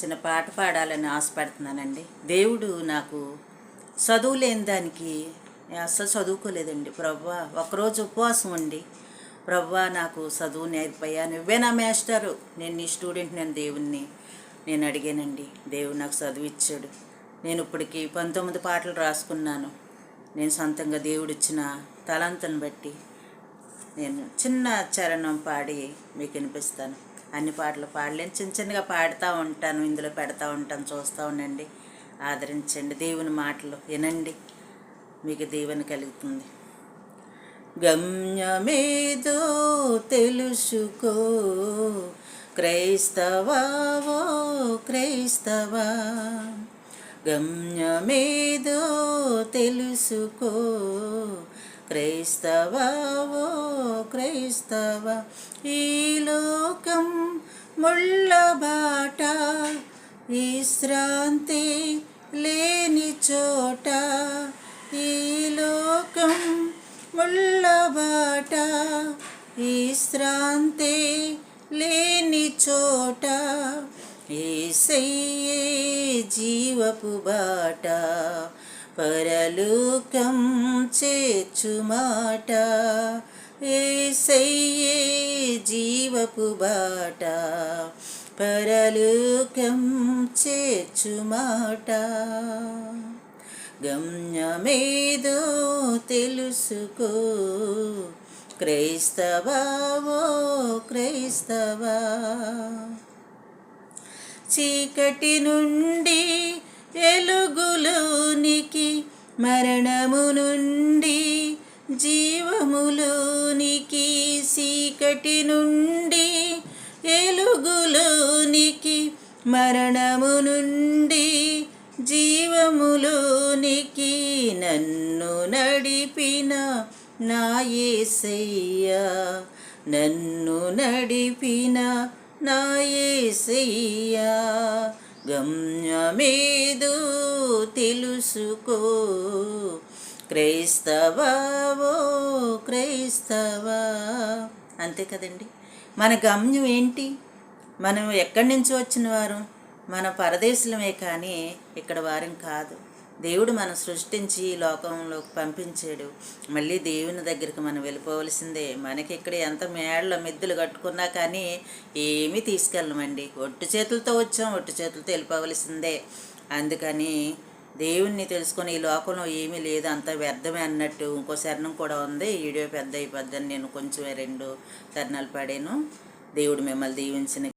చిన్న పాట పాడాలని ఆశపడుతున్నానండి. దేవుడు నాకు చదువు లేని దానికి నేను అస్సలు చదువుకోలేదండి. ప్రభువా ఒక్కరోజు ఉపవాసం ఉండి, ప్రభువా నాకు చదువు నేర్పయ్యా, నువ్వే నా మాస్టరు, నేను నీ స్టూడెంట్, నేను అడిగానండి. దేవుడు నాకు చదువు ఇచ్చాడు. నేను ఇప్పటికి 19 పాటలు రాసుకున్నాను. నేను సొంతంగా దేవుడిచ్చిన తలంతుని బట్టి నేను చిన్న చరణం పాడి మీకు వినిపిస్తాను. అన్ని పాటలు పాడలేను, చిన్న చిన్నగా పాడుతూ ఉంటాను, ఇందులో పెడతా ఉంటాను, చూస్తూ ఉండండి, ఆదరించండి. దేవుని మాటలు వినండి, మీకు దీవెన కలుగుతుంది. గమ్యమేదో తెలుసుకో క్రైస్తవా, ఓ క్రైస్తవా, గమ్యమేదో తెలుసుకో క్రైస్తవా, ఓ క్రైస్తవా, ఈ లోకం ముళ్ళబాట, విశ్రాంతి లేని చోట, ఈ లోకం ముళ్ళబాట, విశ్రాంతి లేని చోట, యేసయ్యే జీవపు బాట, పరలోకం చేర్చుమాట, యేసయ్యే జీవపు బాట, పరలోకం చేర్చుమాట, గమ్యమేదో తెలుసుకో క్రైస్తవా, ఓ క్రైస్తవా, చీకటి నుండి వెలుగులోనికి, మరణము నుండి జీవములోనికి, చీకటి నుండి వెలుగులోనికి, మరణము నుండి జీవములోనికి, నన్ను నడిపిన నా యేసయ్యా, నన్ను నడిపిన నా యేసయ్యా, గమ్యమేదో తెలుసుకో క్రైస్తవా, ఓ క్రైస్తవా. అంతే కదండి, మన గమ్యం ఏంటి? మనం ఎక్కడి నుంచి వచ్చిన వారు? మన పరదేశులమే కానీ ఇక్కడ వారం కాదు. దేవుడు మనం సృష్టించి ఈ లోకంలోకి పంపించాడు. మళ్ళీ దేవుని దగ్గరికి మనం వెళ్ళిపోవలసిందే. మనకి ఇక్కడ ఎంత మేడలో మిద్దెలు కట్టుకున్నా కానీ ఏమీ తీసుకెళ్ళమండి. ఒట్టు చేతులతో వచ్చాం, ఒట్టు చేతులతో వెళ్ళిపోవలసిందే. అందుకని దేవుణ్ణి తెలుసుకొని ఈ లోకంలో ఏమీ లేదు, అంత వ్యర్థమే అన్నట్టు ఇంకో శరణం కూడా ఉంది. ఈ వీడియో పెద్ద అయిపోద్దని నేను కొంచెం 2 చరణాలు పాడాను. దేవుడు మిమ్మల్ని దీవించిన